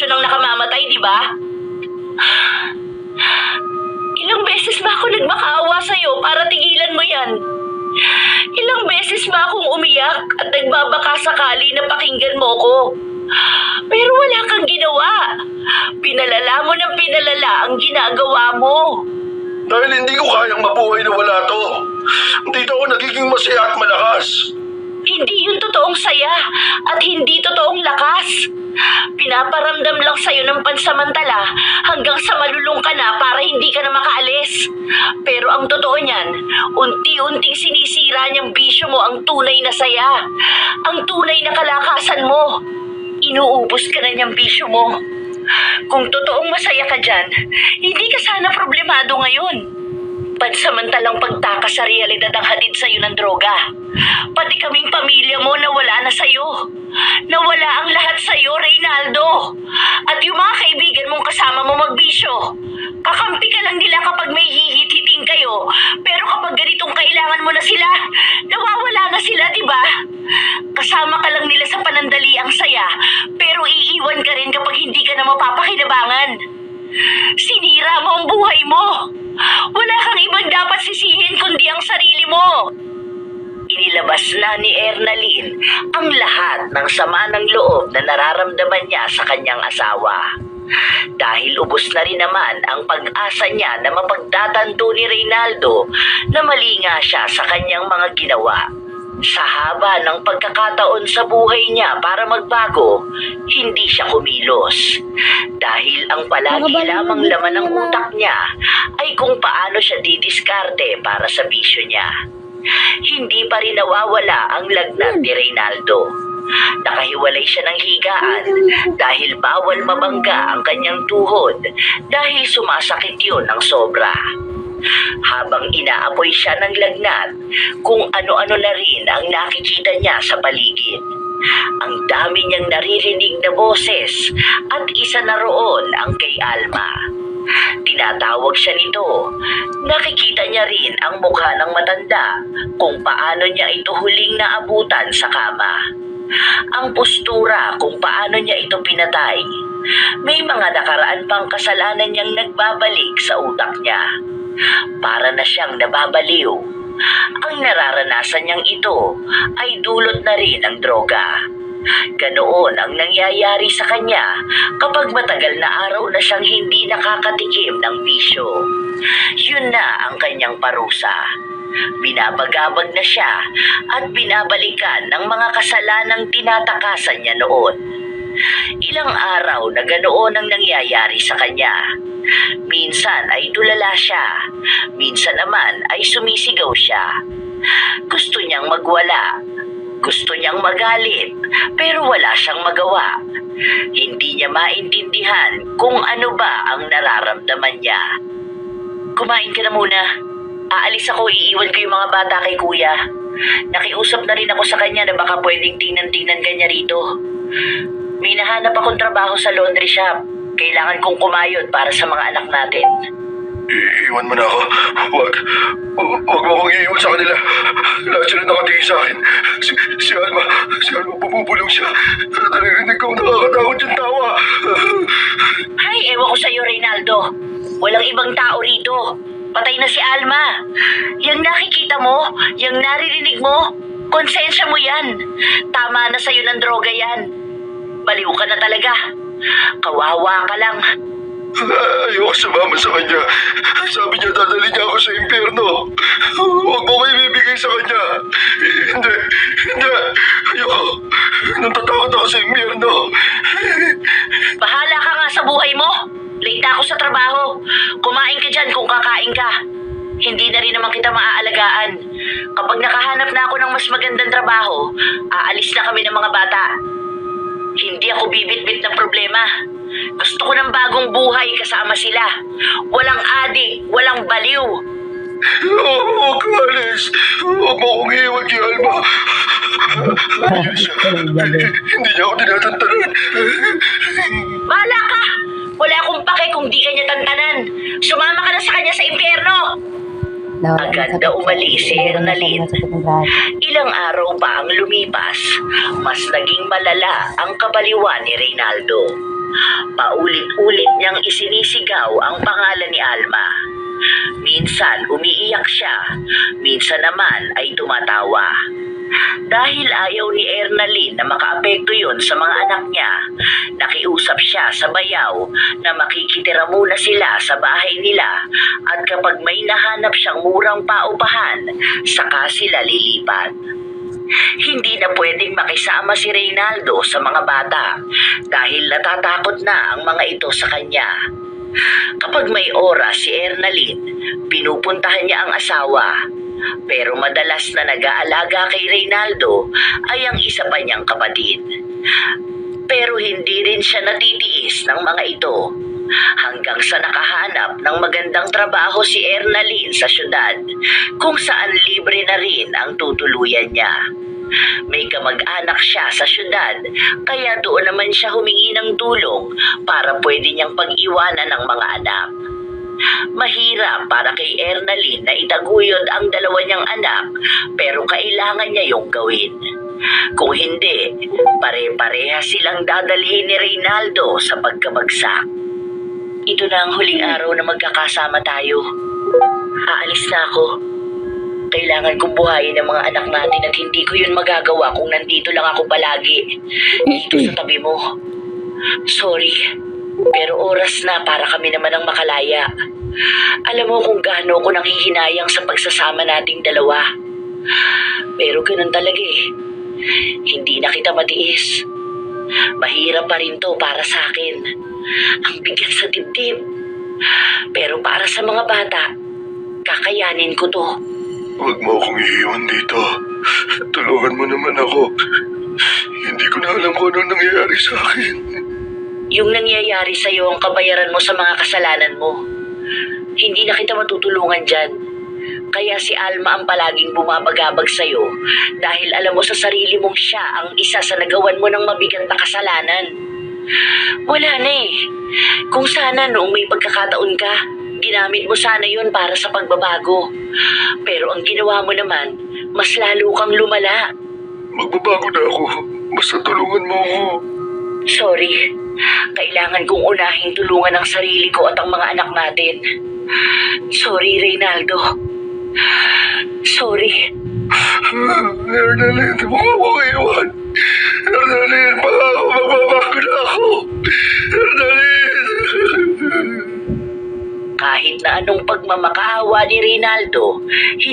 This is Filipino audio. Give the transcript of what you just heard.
bisyo ng nakamamatay, di ba? Ilang beses ba ako nagmakaawa sa'yo para tigilan mo yan? Ilang beses ba akong umiyak at nagbabaka sakali na pakinggan mo ko? Pero wala kang ginawa. Pinalala mo ng pinalala ang ginagawa mo. Dahil hindi ko kayang mabuhay na wala to. Dito ako nagiging masaya at malakas. Hindi yun totoong saya at hindi totoong lakas. Pinaparamdam lang sa'yo ng pansamantala hanggang sa malulung ka na para hindi ka na makaalis. Pero ang totoo niyan, unti-unting sinisira niyang bisyo mo ang tunay na saya. Ang tunay na kalakasan mo. Inuubos ka na niyang bisyo mo. Kung totoong masaya ka dyan, hindi ka sana problemado ngayon. Pansamantalang pagtakas sa realidad ang hatid sa'yo ng droga. Pati kaming pamilya mo nawala na sa'yo. Nawala ang lahat sa'yo, Reynaldo. At yung mga kaibigan mong kasama mo magbisyo. Kakampi ka lang nila kapag may hihit-hiting kayo. Pero kapag ganitong kailangan mo na sila, nawawala na sila, di ba? Kasama ka lang nila sa panandaliang saya, pero iiwan ka rin kapag hindi ka na mapapakinabangan. Sinira mo ang buhay mo. Wala kang ibang dapat sisihin kundi ang sarili mo. Inilabas na ni Ernalyn ang lahat ng sama ng loob na nararamdaman niya sa kanyang asawa. Dahil ubos na rin naman ang pag-asa niya na mapagtatanto ni Reynaldo na mali nga siya sa kanyang mga ginawa. Sa haba ng pagkakataon sa buhay niya para magbago, hindi siya kumilos. Dahil ang palagi lamang laman ng utak niya ay kung paano siya didiskarte para sa bisyo niya. Hindi pa rin nawawala ang lagnat ni Reynaldo. Nakahiwalay siya ng higaan dahil bawal mabangga ang kanyang tuhod dahil sumasakit yun ng sobra. Habang inaapoy siya ng lagnat, kung ano-ano na rin ang nakikita niya sa paligid. Ang dami niyang naririnig na boses at isa na roon ang kay Alma. Tinatawag siya nito. Nakikita niya rin ang mukha ng matanda kung paano niya ito huling naabutan sa kama. Ang postura kung paano niya ito pinatay. May mga nakaraan pang kasalanan niyang nagbabalik sa utak niya. Para na siyang nababaliw. Ang nararanasan niyang ito ay dulot na rin ng droga. Ganoon ang nangyayari sa kanya kapag matagal na araw na siyang hindi nakakatikim ng bisyo. Yun na ang kanyang parusa. Binabagabag na siya at binabalikan ng mga kasalanang tinatakasan niya noon. Ilang araw na ganoon ang nangyayari sa kanya. Minsan ay tulala siya, minsan naman ay sumisigaw siya. Gusto niyang magwala, gusto niyang magalit, pero wala siyang magawa. Hindi niya maintindihan kung ano ba ang nararamdaman niya. Kumain ka na muna. Aalis ako, iiwan ko yung mga bata kay kuya. Nakiusap na rin ako sa kanya na baka pwedeng tingnan-tingnan ka niya rito. May nahanap akong trabaho sa laundry shop. Kailangan kong kumayod para sa mga anak natin. Iiwan mo na ako. Huwag mo akong iiwan sa kanila. Lahat sila nakatingin sa akin. Si Alma bumubulong siya. Naririnig ko ang nakakatakot yung tawa. Ay, ewan ko sa'yo, Reynaldo. Walang ibang tao rito. Patay na si Alma. Yang nakikita mo, yang naririnig mo, konsensya mo yan. Tama na sa'yo ng droga yan. Baliw ka na talaga. Kawawa ka lang. Ayoko sumama sa kanya. Sabi niya dadali niya ako sa impyerno. Huwag mo kayo ibibigay sa kanya. Hindi. Ayoko. Natatakot ako sa impyerno. Bahala ka nga sa buhay mo. Late ako sa trabaho. Kumain ka dyan kung kakain ka. Hindi na rin naman kita maaalagaan. Kapag nakahanap na ako ng mas magandang trabaho, aalis na kami ng mga bata. Hindi ako bibit-bit ng problema. Gusto ko ng bagong buhay kasama sila. Walang adik, walang baliw. Huwag ka alis. Huwag mo akong iiwan kay Alma. Ayun siya. Hindi niya ako tinatantanan. Bahala ka! Wala akong pake kung di ka niya tantanan. Sumama ka na sa kanya sa impyerno. Agad na umalis si Ernalyn. Ilang araw pa ang lumipas, mas naging malala ang kabaliwan ni Reynaldo. Paulit-ulit niyang isinisigaw ang pangalan ni Alma. Minsan umiiyak siya, minsan naman ay tumatawa. Dahil ayaw ni Ernalyn na makaapekto yun sa mga anak niya, nakiusap siya sa bayaw na makikitira muna sila sa bahay nila at kapag may nahanap siyang murang paupahan, saka sila lilipat. Hindi na pwedeng makisama si Reynaldo sa mga bata dahil natatakot na ang mga ito sa kanya. Kapag may oras si Ernalyn, pinupuntahan niya ang asawa. Pero madalas na nag-aalaga kay Reynaldo ay ang isa pa niyang kapatid. Pero hindi rin siya natitiis ng mga ito. Hanggang sa nakahanap ng magandang trabaho si Ernalyn sa syudad, kung saan libre na rin ang tutuluyan niya. May kamag-anak siya sa syudad, kaya doon naman siya humingi ng tulong para pwede niyang pag-iwanan ng mga anak. Mahirap para kay Ernalyn na itaguyod ang dalawa niyang anak, pero kailangan niya yung gawin. Kung hindi, pare-pareha silang dadalhin ni Reynaldo sa pagkabagsak. Ito na ang huling araw na magkakasama tayo. Aalis na ako. Kailangan kong buhayin ang mga anak natin at hindi ko yun magagawa kung nandito lang ako palagi. Dito sa tabi mo. Sorry, pero oras na para kami naman ang makalaya. Alam mo kung gaano ako nanghihinayang sa pagsasama nating dalawa. Pero ganun talaga eh. Hindi na kita matiis. Mahirap pa rin to para sa akin. Ang bigat sa dibdib. Pero para sa mga bata, kakayanin ko to. Huwag mo akong iiwan dito. Tulungan mo naman ako. Hindi ko na alam kung anong nangyayari sa akin. Yung nangyayari sa'yo ang kabayaran mo sa mga kasalanan mo. Hindi na kita matutulungan dyan. Kaya si Alma ang palaging bumabagabag sa'yo dahil alam mo sa sarili mong siya ang isa sa nagawan mo ng mabigat na kasalanan. Wala na eh. Kung sana noong may pagkakataon ka, ginamit mo sana yun para sa pagbabago. Pero ang ginawa mo naman, mas lalo kang lumala. Magbabago na ako. Basta tulungan mo ako. Sorry. Kailangan kong unahing tulungan ang sarili ko at ang mga anak natin. Sorry, Reynaldo. Sorry. Ernalyn, huwag mo akong iiwan. Ernalyn, pangako magbabago na ako. Ernalyn! Kahit na anong pagmamakaawa ni Reynaldo,